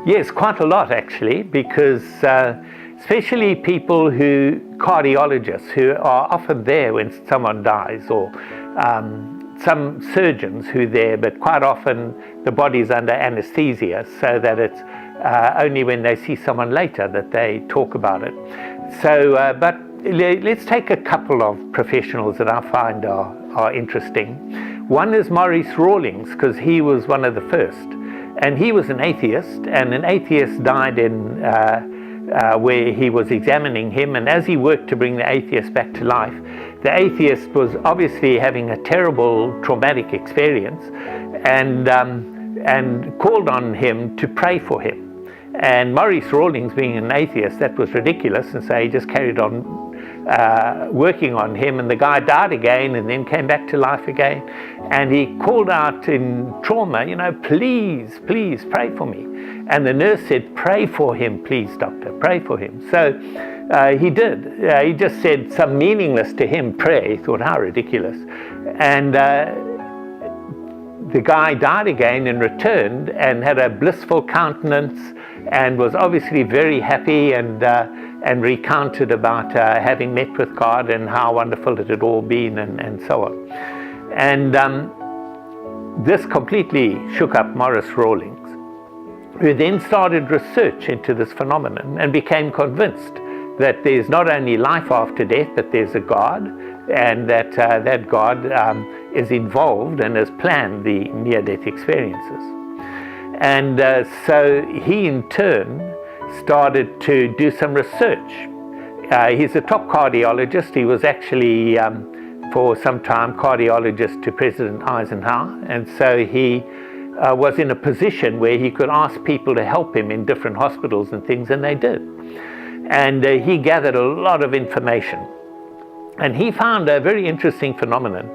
Yes, quite a lot actually, because especially people cardiologists who are often there when someone dies, or some surgeons who are there, but quite often the body's under anesthesia, so that it's only when they see someone later that they talk about it. So, but let's take a couple of professionals that I find are interesting. One is Maurice Rawlings, because he was one of the first. And he was an atheist, and an atheist died in where he was examining him, and as he worked to bring the atheist back to life, the atheist was obviously having a terrible traumatic experience, and called on him to pray for him. And Maurice Rawlings, being an atheist, that was ridiculous, and so he just carried on working on him, and the guy died again and then came back to life again, and he called out in trauma, please pray for me. And the nurse said, pray for him, please, doctor, pray for him. So he did. He just said some meaningless to him prayer. He thought, how ridiculous. And the guy died again and returned and had a blissful countenance and was obviously very happy, and recounted about having met with God and how wonderful it had all been, and so on. And this completely shook up Maurice Rawlings, who then started research into this phenomenon and became convinced that there's not only life after death, but there's a God, and that that God is involved and has planned the near-death experiences. And so he in turn started to do some research. He's a top cardiologist. He was actually for some time cardiologist to President Eisenhower, and so he was in a position where he could ask people to help him in different hospitals and things, and they did. And he gathered a lot of information, and he found a very interesting phenomenon,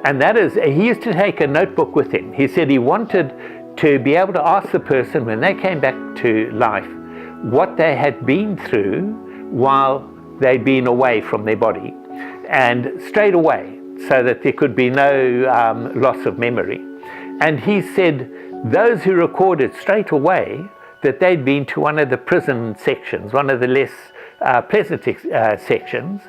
and that is, he used to take a notebook with him. He said he wanted to be able to ask the person when they came back to life what they had been through while they'd been away from their body, and straight away, so that there could be no loss of memory. And he said those who recorded straight away that they'd been to one of the prison sections, one of the less pleasant sections,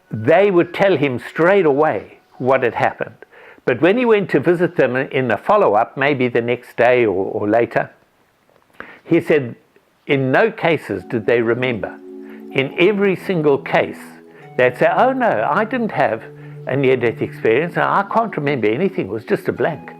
they would tell him straight away what had happened. But when he went to visit them in a follow-up, maybe the next day or later, he said in no cases did they remember. In every single case, they'd say, oh no, I didn't have a near-death experience. I can't remember anything. It was just a blank.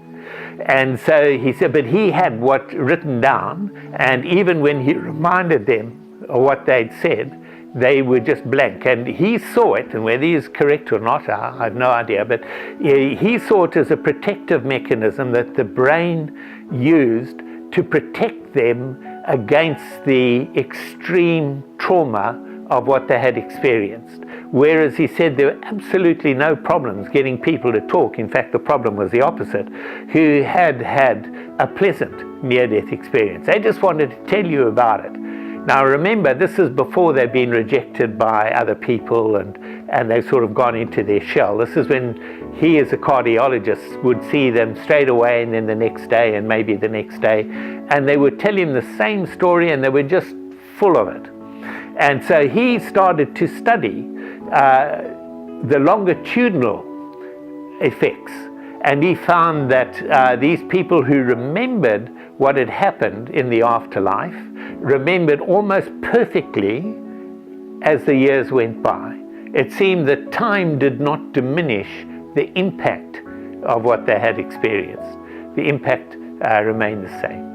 And so he said, but he had what written down, and even when he reminded them of what they'd said, they were just blank. And he saw it, and whether he's correct or not, I have no idea, but he saw it as a protective mechanism that the brain used to protect them against the extreme trauma of what they had experienced. Whereas he said there were absolutely no problems getting people to talk. In fact, the problem was the opposite, who had had a pleasant near-death experience. They just wanted to tell you about it. Now remember, this is before they've been rejected by other people and they've sort of gone into their shell. This is when he, as a cardiologist, would see them straight away, and then the next day, and maybe the next day, and they would tell him the same story, and they were just full of it. And so he started to study the longitudinal effects, and he found that these people who remembered what had happened in the afterlife remembered almost perfectly as the years went by. It seemed that time did not diminish the impact of what they had experienced. The impact remained the same.